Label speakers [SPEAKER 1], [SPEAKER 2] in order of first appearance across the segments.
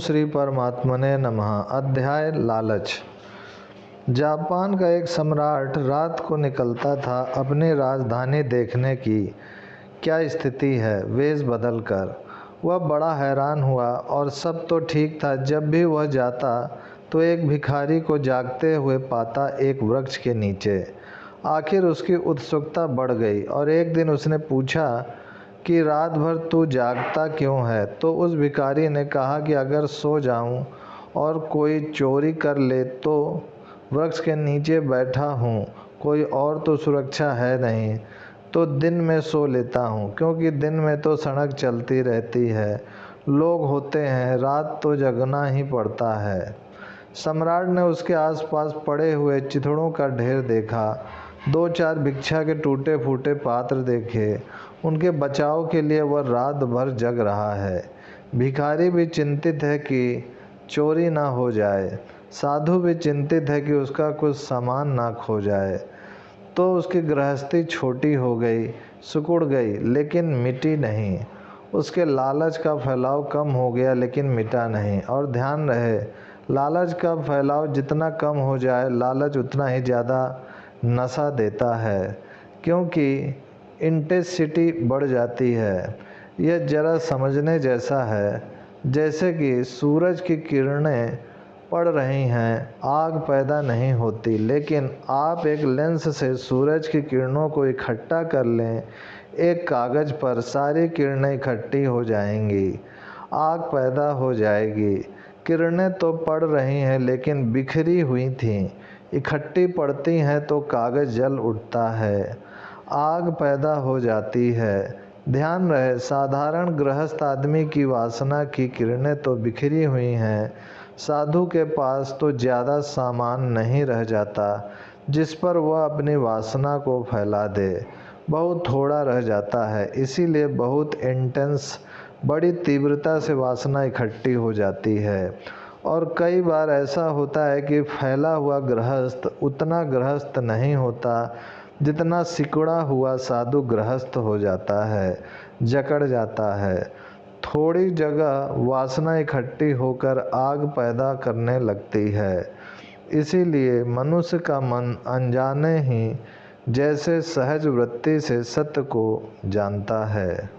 [SPEAKER 1] श्री परमात्मने नमः। अध्याय लालच। जापान का एक सम्राट रात को निकलता था अपनी राजधानी देखने की क्या स्थिति है वेश बदलकर। वह बड़ा हैरान हुआ और सब तो ठीक था। जब भी वह जाता तो एक भिखारी को जागते हुए पाता एक वृक्ष के नीचे। आखिर उसकी उत्सुकता बढ़ गई और एक दिन उसने पूछा कि रात भर तू जागता क्यों है। तो उस भिखारी ने कहा कि अगर सो जाऊं और कोई चोरी कर ले तो वृक्ष के नीचे बैठा हूँ, कोई और तो सुरक्षा है नहीं, तो दिन में सो लेता हूँ, क्योंकि दिन में तो सड़क चलती रहती है, लोग होते हैं, रात तो जगना ही पड़ता है। सम्राट ने उसके आसपास पड़े हुए चिथड़ों का ढेर देखा, दो चार भिक्षा के टूटे फूटे पात्र देखे। उनके बचाव के लिए वह रात भर जग रहा है। भिखारी भी चिंतित है कि चोरी ना हो जाए, साधु भी चिंतित है कि उसका कुछ सामान ना खो जाए। तो उसकी गृहस्थी छोटी हो गई, सिकुड़ गई, लेकिन मिटी नहीं। उसके लालच का फैलाव कम हो गया लेकिन मिटा नहीं। और ध्यान रहे, लालच का फैलाव जितना कम हो जाए, लालच उतना ही ज़्यादा नशा देता है, क्योंकि इंटेंसिटी बढ़ जाती है। यह जरा समझने जैसा है, जैसे कि सूरज की किरणें पड़ रही हैं, आग पैदा नहीं होती, लेकिन आप एक लेंस से सूरज की किरणों को इकट्ठा कर लें, एक कागज़ पर सारी किरणें इकट्ठी हो जाएंगी, आग पैदा हो जाएगी। किरणें तो पड़ रही हैं लेकिन बिखरी हुई थीं, इकट्ठी पड़ती हैं तो कागज़ जल उठता है, आग पैदा हो जाती है। ध्यान रहे, साधारण गृहस्थ आदमी की वासना की किरणें तो बिखरी हुई हैं, साधु के पास तो ज़्यादा सामान नहीं रह जाता जिस पर वह अपनी वासना को फैला दे, बहुत थोड़ा रह जाता है। इसीलिए बहुत इंटेंस, बड़ी तीव्रता से वासना इकट्ठी हो जाती है। और कई बार ऐसा होता है कि फैला हुआ गृहस्थ उतना गृहस्थ नहीं होता जितना सिकुड़ा हुआ साधु गृहस्थ हो जाता है, जकड़ जाता है। थोड़ी जगह वासना इकट्ठी होकर आग पैदा करने लगती है। इसीलिए मनुष्य का मन अनजाने ही जैसे सहज वृत्ति से सत्य को जानता है।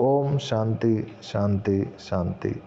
[SPEAKER 1] ओम शांति शांति शांति।